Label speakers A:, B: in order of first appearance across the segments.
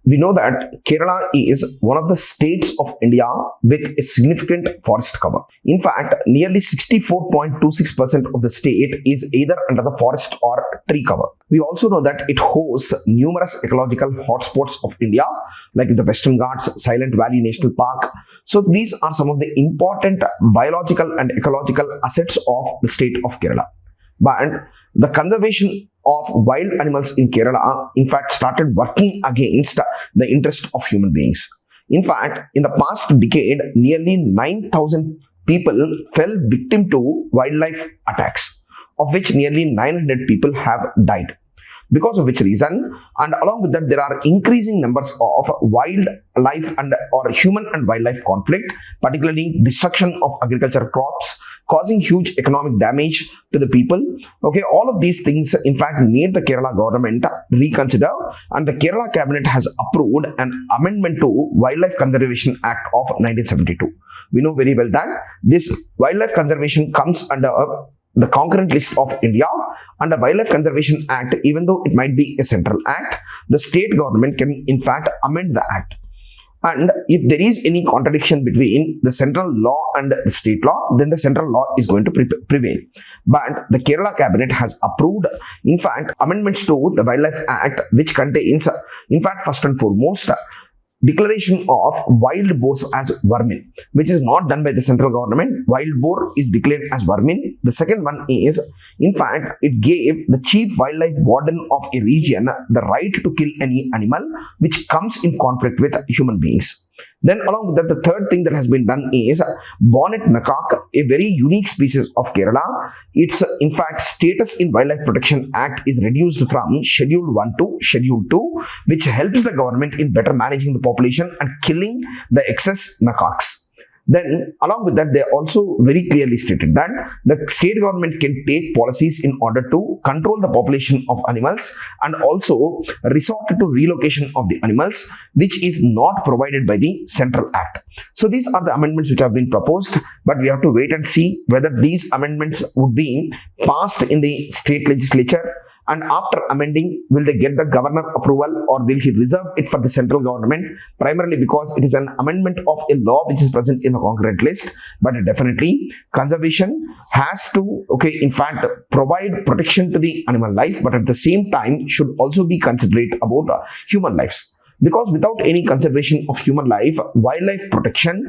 A: we know that Kerala is one of the states of India with a significant forest cover. In fact, nearly 64.26% of the state is either under the forest or tree cover. We also know that it hosts numerous ecological hotspots of India, like the Western Ghats, Silent Valley National Park. So these are some of the important biological and ecological assets of the state of Kerala. But the conservation of wild animals in Kerala, in fact, started working against the interest of human beings. In fact, in the past decade, nearly 9,000 people fell victim to wildlife attacks, of which nearly 900 people have died. Because of which reason, and along with that, there are increasing numbers of wildlife and or human and wildlife conflict, particularly destruction of agricultural crops, causing huge economic damage to the people. Okay, all of these things, in fact, made the Kerala government reconsider, and the Kerala cabinet has approved an amendment to Wildlife Conservation Act of 1972. We know very well that this wildlife conservation comes under the concurrent list of India. Under Wildlife Conservation Act, even though it might be a central act, the state government can in fact amend the act. And if there is any contradiction between the central law and the state law, then the central law is going to prevail. But the Kerala cabinet has approved, in fact, amendments to the Wildlife Act, which contains, in fact, first and foremost, declaration of wild boars as vermin, which is not done by the central government. Wild boar is declared as vermin. The second one is, in fact, it gave the chief wildlife warden of a region the right to kill any animal which comes in conflict with human beings. Then along with that, the third thing that has been done is bonnet macaque, a very unique species of Kerala. Its, in fact, status in Wildlife Protection Act is reduced from Schedule 1 to Schedule 2, which helps the government in better managing the population and killing the excess macaques. Then, along with that, they also very clearly stated that the state government can take policies in order to control the population of animals and also resort to relocation of the animals, which is not provided by the Central Act. So, these are the amendments which have been proposed, but we have to wait and see whether these amendments would be passed in the state legislature. And after amending, will they get the governor approval or will he reserve it for the central government? Primarily because it is an amendment of a law which is present in the concurrent list. But definitely, conservation has to, in fact, provide protection to the animal life, but at the same time should also be considerate about human lives. Because without any consideration of human life, wildlife protection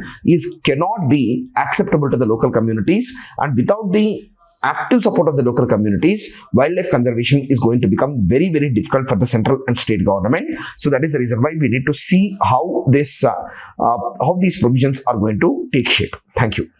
A: cannot be acceptable to the local communities, and without the active support of the local communities, wildlife conservation is going to become very, very difficult for the central and state government. So that is the reason why we need to see how these provisions are going to take shape. Thank you.